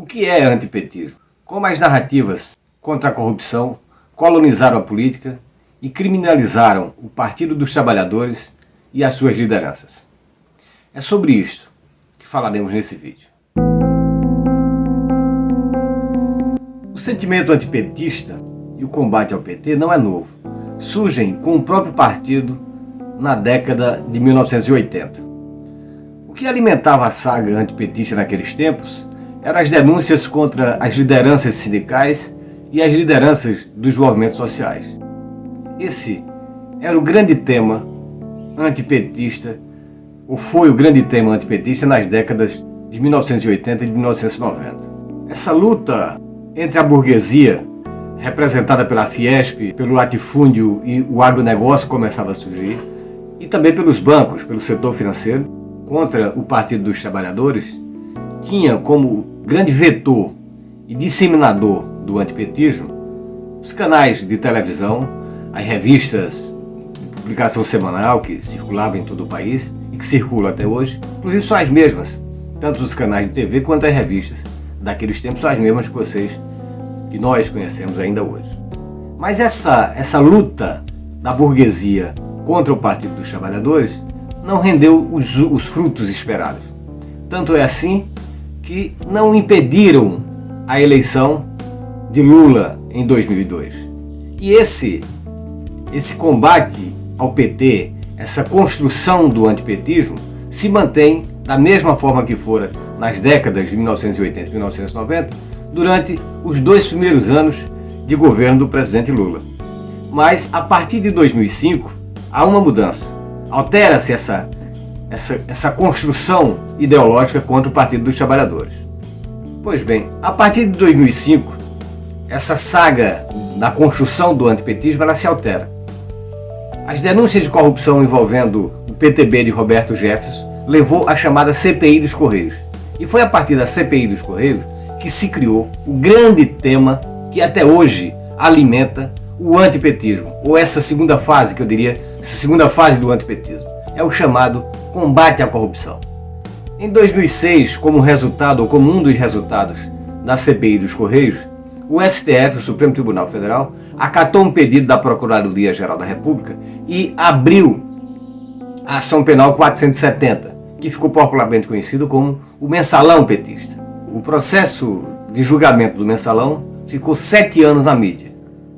que é antipetismo? Como as narrativas contra a corrupção colonizaram a política e criminalizaram o Partido dos Trabalhadores e as suas lideranças. É sobre isto que falaremos nesse vídeo. O sentimento antipetista e o combate ao PT não é novo. Surgem com o próprio partido na década de 1980. O que alimentava a saga antipetista naqueles tempos eram as denúncias contra as lideranças sindicais e as lideranças dos movimentos sociais. Esse era o grande tema antipetista, ou foi o grande tema antipetista nas décadas de 1980 e de 1990. Essa luta entre a burguesia, representada pela Fiesp, pelo latifúndio e o agronegócio começava a surgir, e também pelos bancos, pelo setor financeiro, contra o Partido dos Trabalhadores, tinha como grande vetor e disseminador do antipetismo os canais de televisão, as revistas de publicação semanal que circulavam em todo o país e que circulam até hoje, inclusive são as mesmas, tanto os canais de TV quanto as revistas daqueles tempos são as mesmas que nós conhecemos ainda hoje. Mas essa luta da burguesia contra o Partido dos Trabalhadores não rendeu os frutos esperados. Tanto é assim que não impediram a eleição de Lula em 2002. E esse combate ao PT, essa construção do antipetismo, se mantém da mesma forma que fora nas décadas de 1980 e 1990, durante os 2 primeiros anos de governo do presidente Lula. Mas a partir de 2005 há uma mudança. Altera-se essa construção ideológica contra o Partido dos Trabalhadores. Pois bem, a partir de 2005, essa saga da construção do antipetismo ela se altera. As denúncias de corrupção envolvendo o PTB de Roberto Jefferson levou à chamada CPI dos Correios. E foi a partir da CPI dos Correios que se criou o grande tema que até hoje alimenta o antipetismo, ou essa segunda fase, que eu diria, essa segunda fase do antipetismo. É o chamado combate à corrupção. Em 2006, como resultado, ou como um dos resultados da CPI dos Correios, o STF, o Supremo Tribunal Federal, acatou um pedido da Procuradoria-Geral da República e abriu a ação penal 470, que ficou popularmente conhecido como o mensalão petista. O processo de julgamento do mensalão ficou 7 anos na mídia.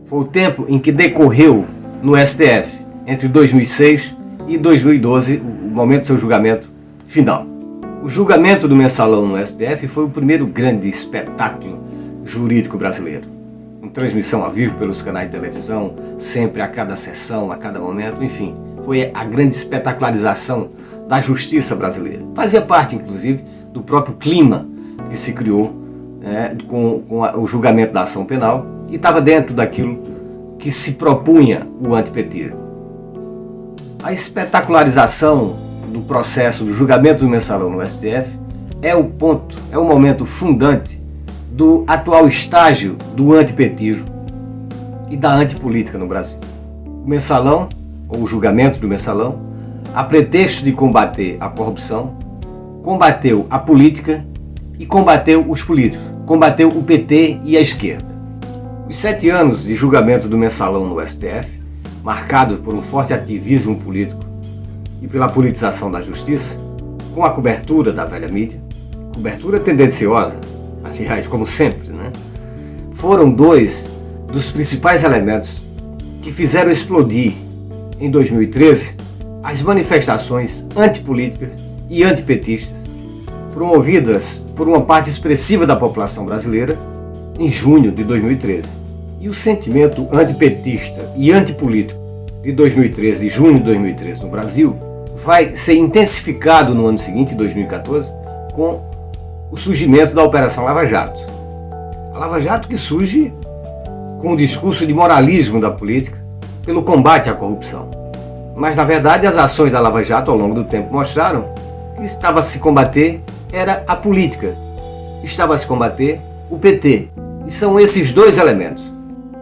Foi o tempo em que decorreu no STF, entre 2006 e 2012, o momento do seu julgamento final. O julgamento do mensalão no STF foi o primeiro grande espetáculo jurídico brasileiro. Com transmissão ao vivo pelos canais de televisão, sempre a cada sessão, a cada momento, enfim. Foi a grande espetacularização da justiça brasileira. Fazia parte, inclusive, do próprio clima que se criou com o julgamento da ação penal e estava dentro daquilo que se propunha o antipetismo. A espetacularização do processo do julgamento do mensalão no STF é o momento fundante do atual estágio do antipetismo e da antipolítica no Brasil. O mensalão, ou o julgamento do mensalão, a pretexto de combater a corrupção, combateu a política e combateu os políticos, combateu o PT e a esquerda. Os 7 anos de julgamento do mensalão no STF, marcados por um forte ativismo político e pela politização da justiça, com a cobertura da velha mídia, cobertura tendenciosa, aliás, como sempre, foram 2 dos principais elementos que fizeram explodir, em 2013, as manifestações antipolíticas e antipetistas promovidas por uma parte expressiva da população brasileira em junho de 2013. E o sentimento antipetista e antipolítico de 2013 e junho de 2013 no Brasil vai ser intensificado no ano seguinte, em 2014, com o surgimento da Operação Lava Jato. A Lava Jato que surge com o discurso de moralismo da política pelo combate à corrupção. Mas, na verdade, as ações da Lava Jato ao longo do tempo mostraram que estava a se combater era a política, estava a se combater o PT. E são esses 2 elementos,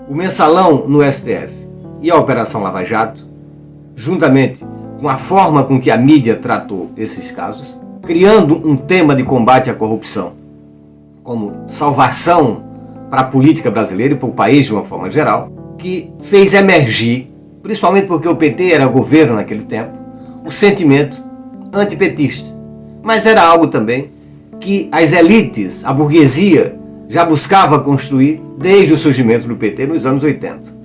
o mensalão no STF e a Operação Lava Jato, juntamente com a forma com que a mídia tratou esses casos, criando um tema de combate à corrupção como salvação para a política brasileira e para o país de uma forma geral, que fez emergir, principalmente porque o PT era governo naquele tempo, o sentimento antipetista. Mas era algo também que as elites, a burguesia, já buscava construir desde o surgimento do PT nos anos 80.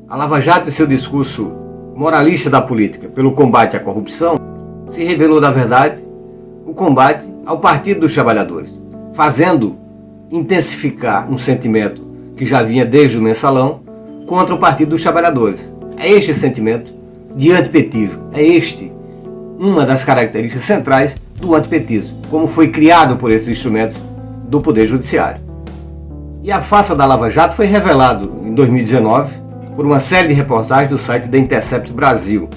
A Lava Jato e seu discurso moralista da política pelo combate à corrupção se revelou, na verdade, o combate ao Partido dos Trabalhadores, fazendo intensificar um sentimento que já vinha desde o Mensalão contra o Partido dos Trabalhadores. É este sentimento de antipetismo, é este uma das características centrais do antipetismo, como foi criado por esses instrumentos do Poder Judiciário. E a farsa da Lava Jato foi revelado em 2019 por uma série de reportagens do site The Intercept Brasil.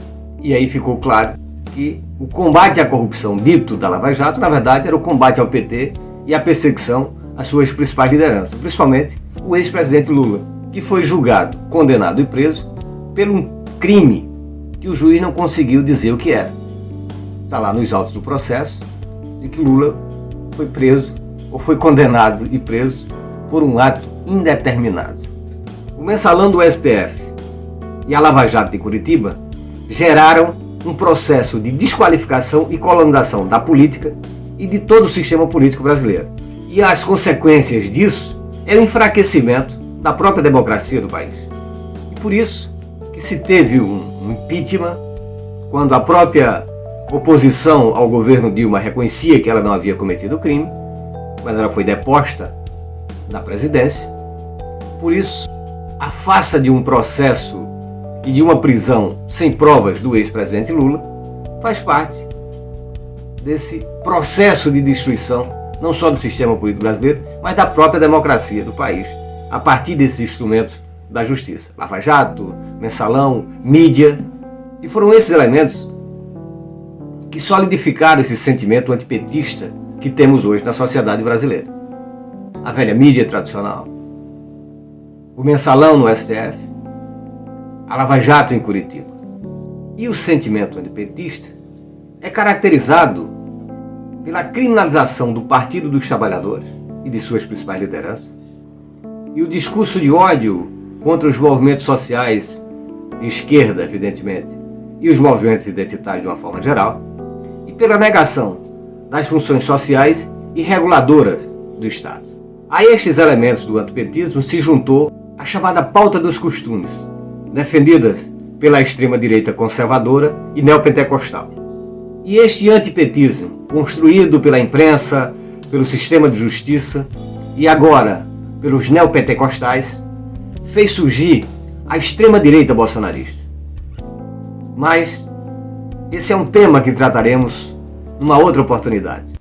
E aí ficou claro que o combate à corrupção dito da Lava Jato, na verdade, era o combate ao PT e a perseguição às suas principais lideranças, principalmente o ex-presidente Lula, que foi julgado, condenado e preso por um crime que o juiz não conseguiu dizer o que era. Está lá nos autos do processo de que Lula foi preso ou foi condenado e preso por um ato indeterminado. O Mensalão do STF e a Lava Jato de Curitiba geraram um processo de desqualificação e colonização da política e de todo o sistema político brasileiro. E as consequências disso é o enfraquecimento da própria democracia do país. E por isso que se teve um impeachment, quando a própria oposição ao governo Dilma reconhecia que ela não havia cometido crime, mas ela foi deposta da presidência. Por isso, a farsa de um processo e de uma prisão sem provas do ex-presidente Lula faz parte desse processo de destruição, não só do sistema político brasileiro, mas da própria democracia do país, a partir desses instrumentos da justiça. Lava Jato, Mensalão, mídia. E foram esses elementos que solidificaram esse sentimento antipetista que temos hoje na sociedade brasileira. A velha mídia tradicional, o Mensalão no STF, a Lava Jato em Curitiba. E o sentimento antipetista é caracterizado pela criminalização do Partido dos Trabalhadores e de suas principais lideranças, e o discurso de ódio contra os movimentos sociais de esquerda, evidentemente, e os movimentos identitários de uma forma geral, e pela negação das funções sociais e reguladoras do Estado. A estes elementos do antipetismo se juntou a chamada pauta dos costumes, defendidas pela extrema-direita conservadora e neopentecostal. E este antipetismo, construído pela imprensa, pelo sistema de justiça e agora pelos neopentecostais, fez surgir a extrema-direita bolsonarista. Mas esse é um tema que trataremos numa outra oportunidade.